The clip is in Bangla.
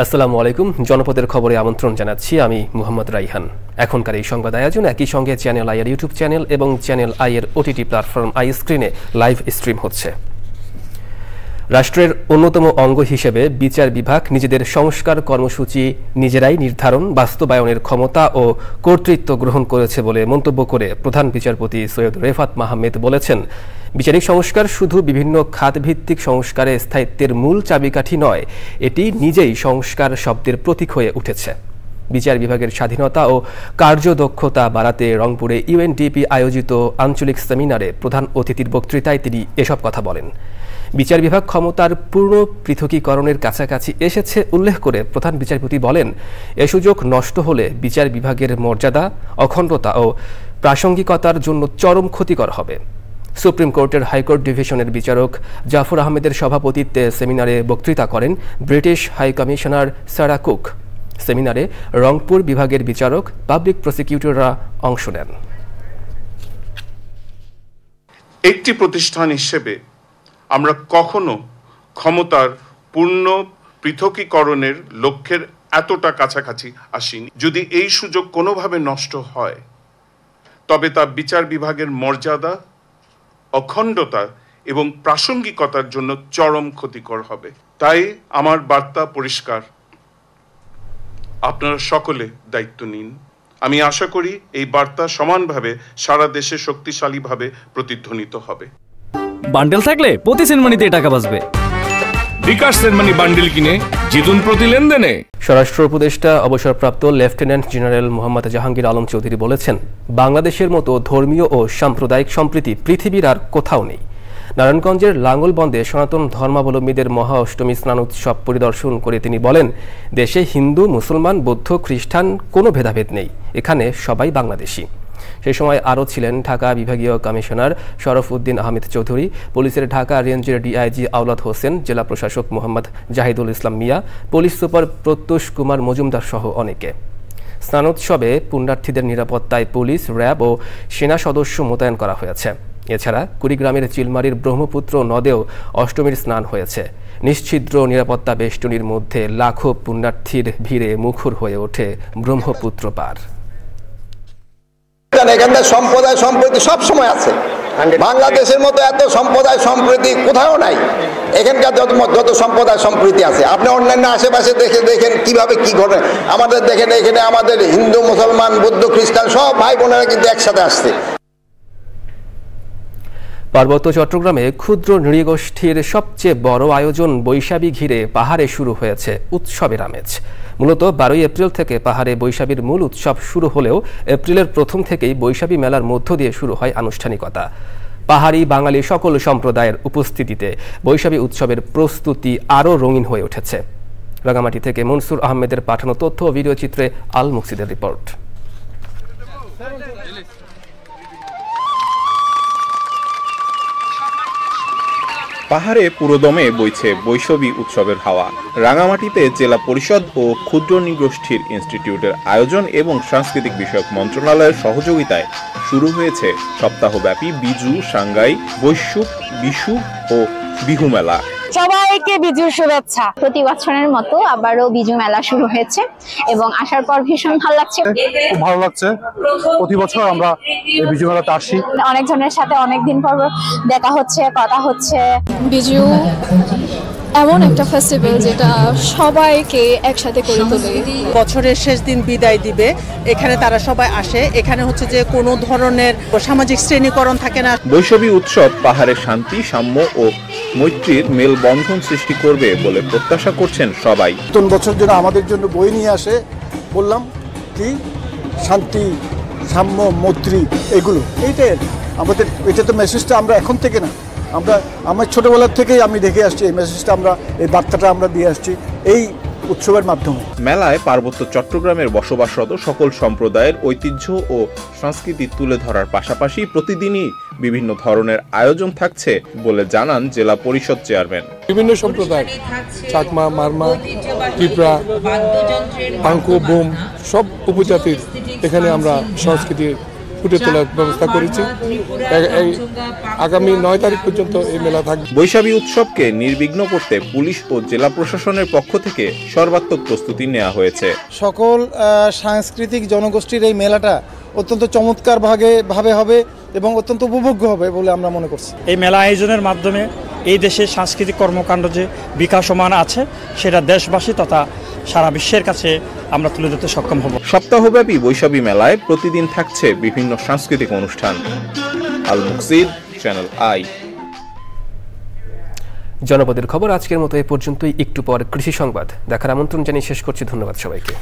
আসসালামু আলাইকুম। জনপদের খবরে আমন্ত্রণ জানাচ্ছি আমি মোহাম্মদ রাইহান। এখনকার এই সংবাদ আয়োজন একই সঙ্গে চ্যানেল আই এর ইউটিউব চ্যানেল এবং চ্যানেল আই এর ওটিটি প্ল্যাটফর্ম আই স্ক্রিনে লাইভ স্ট্রিম হচ্ছে। রাষ্ট্রের অন্যতম অঙ্গ হিসেবে বিচার বিভাগ নিজেদের সংস্কার কর্মসূচি নিজেরাই নির্ধারণ বাস্তবায়নের ক্ষমতা ও কর্তৃত্ব গ্রহণ করেছে বলে মন্তব্য করে প্রধান বিচারপতি সৈয়দ রেফাত মাহমেদ বলেছেন, বিচারিক সংস্কার শুধু বিভিন্ন খাতভিত্তিক সংস্কারে স্থায়িত্বের মূল চাবিকাঠি নয়, এটি নিজেই সংস্কার শব্দের প্রতীক হয়ে উঠেছে। বিচার বিভাগের স্বাধীনতা ও কার্যদক্ষতা বাড়াতে রংপুরে ইউএনডিপি আয়োজিত আঞ্চলিক সেমিনারে প্রধান অতিথির বক্তৃতায় তিনি এসব কথা বলেন। বিচার বিভাগ ক্ষমতার পূর্ণ পৃথকীকরণের কাছাকাছি এসেছে উল্লেখ করে প্রধান বিচারপতি বলেন, এ সুযোগ নষ্ট হলে বিচার বিভাগের মর্যাদা, অখণ্ডতা ও প্রাসঙ্গিকতার জন্য চরম ক্ষতিকর হবে। সুপ্রিম কোর্টের হাইকোর্ট ডিভিশনের বিচারক জাফর আহমেদের সভাপতিত্বে সেমিনারে বক্তৃতা করেন British high commissioner Sara Cook. সেমিনারে রংপুর বিভাগের বিচারক, পাবলিক প্রসিকিউটররা অংশ নেন। একটি প্রতিষ্ঠান হিসেবে আমরা কখনো ক্ষমতার পূর্ণ পৃথকীকরণের লক্ষ্যের এতটা কাছাকাছি আসিনি। যদি এই সুযোগ কোনোভাবে নষ্ট হয় তবে তা বিচার বিভাগের মর্যাদা, অখণ্ডতা এবং প্রাসঙ্গিকতার জন্য চরম ক্ষতিকর হবে। তাই আমার বার্তা পরিষ্কার, আপনারা সকলে দায়িত্ব নিন। আমি আশা করি এই বার্তা সমানভাবে সারা দেশে শক্তিশালীভাবে প্রতিধ্বনিত হবে। বান্ডেল থাকলে প্রতি সেনমানিতে টাকা বাঁচবে। বিকাশ সেনমানি বান্ডেল কিনে জিতুন প্রতি লেনদেনে। স্বরাষ্ট্র উপদেষ্টা অবসরপ্রাপ্ত লেফটেন্যান্ট জেনারেল মোহাম্মদ জাহাঙ্গীর আলম চৌধুরী বলেছেন, বাংলাদেশের মতো ধর্মীয় ও সাম্প্রদায়িক সম্প্রীতি পৃথিবীর আর কোথাও নেই। নারায়ণগঞ্জের লাঙ্গলবন্দে সনাতন ধর্মাবলম্বীদের মহা অষ্টমী স্নান উৎসব পরিদর্শন করে তিনি বলেন, দেশে হিন্দু, মুসলমান, বৌদ্ধ, খ্রিস্টান কোনো ভেদাভেদ নেই, এখানে সবাই বাংলাদেশি। সেই সময় আরও ছিলেন ঢাকা বিভাগীয় কমিশনার শরফ উদ্দিন আহমেদ চৌধুরী, পুলিশের ঢাকা রেঞ্জের ডিআইজি আওলাদ হোসেন, জেলা প্রশাসক মোহাম্মদ জাহিদুল ইসলাম মিয়া, পুলিশ সুপার প্রত্যুষ কুমার মজুমদার সহ অনেকে। স্নানোৎসবে পুণ্যার্থীদের নিরাপত্তায় পুলিশ, র্যাব ও সেনা সদস্য মোতায়েন করা হয়েছে। এছাড়া কুড়িগ্রামের চিলমারির ব্রহ্মপুত্র নদেও অষ্টমীর স্নান হয়েছে। নিশ্ছিদ্র নিরাপত্তা বেষ্টনীর মধ্যে লাখো পুণ্যার্থীর ভিড়ে মুখর হয়ে ওঠে ব্রহ্মপুত্র পার। এখানকার সম্প্রদায় সম্প্রীতি সব সময় আছে। বাংলাদেশের মতো এত সম্প্রদায় সম্প্রীতি কোথাও নাই। এখানকার যত সম্প্রদায় সম্প্রীতি আছে, আপনি অন্যান্য আশেপাশে দেখেন কিভাবে কি ঘটে। আমাদের দেখেন এখানে আমাদের হিন্দু, মুসলমান, বৌদ্ধ, খ্রিস্টান সব ভাই বোনেরা কিন্তু একসাথে আসছে। পার্বত্য চট্টগ্রামে ক্ষুদ্র নৃগোষ্ঠীর সবচেয়ে বড় আয়োজন বৈশাখী ঘিরে পাহাড়ে শুরু হয়েছে উৎসবের আমেজ। মূলত 12 এপ্রিল থেকে পাহাড়ে বৈশাখীর মূল উৎসব শুরু হলেও এপ্রিলের প্রথম থেকেই বৈশাখী মেলার মধ্য দিয়ে শুরু হয় আনুষ্ঠানিকতা। পাহাড়ি বাঙালি সকল সম্প্রদায়ের উপস্থিতিতে বৈশাখী উৎসবের প্রস্তুতি আরও রঙিন হয়ে উঠেছে। রাঙামাটি থেকে মনসুর আহমেদের পাঠানো তথ্য ও ভিডিও চিত্রে আল মুকসিদের রিপোর্ট। পাহাড়ে পুরোদমে বইছে বৈশাখী উৎসবের হাওয়া। রাঙামাটিতে জেলা পরিষদ ও ক্ষুদ্র নৃগোষ্ঠীর ইনস্টিটিউটের আয়োজন এবং সাংস্কৃতিক বিষয়ক মন্ত্রণালয়ের সহযোগিতায় শুরু হয়েছে সপ্তাহব্যাপী বিজু, সাংগাই, বৈশুক, বিশু ও বিহু মেলা। সবাইকে বিজুর শুভেচ্ছা। প্রতি বছরের মতো আবারও বিজু মেলা শুরু হয়েছে এবং আসার পর ভীষণ ভালো লাগছে। খুব ভালো লাগছে। প্রতি বছর আমরা এই বিজু মেলাতে আসি। অনেকজনের সাথে অনেকদিন পর দেখা হচ্ছে, কথা হচ্ছে। বিজু এমন একটা ফেস্টিভ্যাল যেটা সবাইকে একসাথে করে তোলে। বছরের শেষ দিন বিদায় দিবে, এখানে তারা সবাই আসে। এখানে হচ্ছে যে কোনো ধরনের সামাজিক শ্রেণীকরণ থাকে না। বৈশাখী উৎসব পাহাড়ের শান্তি, সাম্য ও মৈত্রীর মেলবন্ধন সৃষ্টি করবে বলে প্রত্যাশা করছেন সবাই। নতুন বছর যেন আমাদের জন্য বই নিয়ে আসে, বললাম কি শান্তি, সাম্য, মৈত্রী, এগুলো এইটাই আমাদের। এটা তো মেসেজটা আমরা এখন থেকে না, আমার ছোটবেলার থেকেই আমি দেখে আসছি। এই মেসেজটা আমরা, এই বার্তাটা আমরা দিয়ে আসছি এই উৎসবের মাধ্যমে। মেলায় পার্বত্য চট্টগ্রামের বসবাসরত সকল সম্প্রদায়ের ঐতিহ্য ও সংস্কৃতি তুলে ধরার পাশাপাশি প্রতিদিনই বিভিন্ন ধরনের আয়োজন থাকছে বলে জানান জেলা পরিষদ চেয়ারম্যান। বিভিন্ন সম্প্রদায় চাকমা, মারমা, ত্রিপুরা, পাঙ্কো, বোম সব উপজাতির এখানে আমরা সংস্কৃতির ফুটে তোলার ব্যবস্থা করেছি। আগামী 9 তারিখ পর্যন্ত এই মেলা থাকবে। বৈশাখী উৎসবকে নির্বিঘ্ন করতে পুলিশ ও জেলা প্রশাসনের পক্ষ থেকে সর্বাত্মক প্রস্তুতি নেওয়া হয়েছে। সকল সাংস্কৃতিক জনগোষ্ঠীর এই মেলাটা অত্যন্ত চমৎকার ভাবে হবে এবং অত্যন্ত উপভোগ্য হবে বলে আমরা মনে করছি। এই মেলা আয়োজনের মাধ্যমে এই দেশের সাংস্কৃতিক কর্মকাণ্ড যে বিকাশমান আছে সেটা দেশবাসী তথা সারা বিশ্বের কাছে আমরা তুলে ধরতে সক্ষম হব। সপ্তাহব্যাপী বৈশাখী মেলায় প্রতিদিন থাকছে বিভিন্ন সাংস্কৃতিক অনুষ্ঠান। আল মুকসিদ, চ্যানেল আই। জনপদের খবর আজকের মতো এ পর্যন্তই। একটু পর কৃষি সংবাদ দেখার আমন্ত্রণ জানিয়ে শেষ করছি। ধন্যবাদ সবাইকে।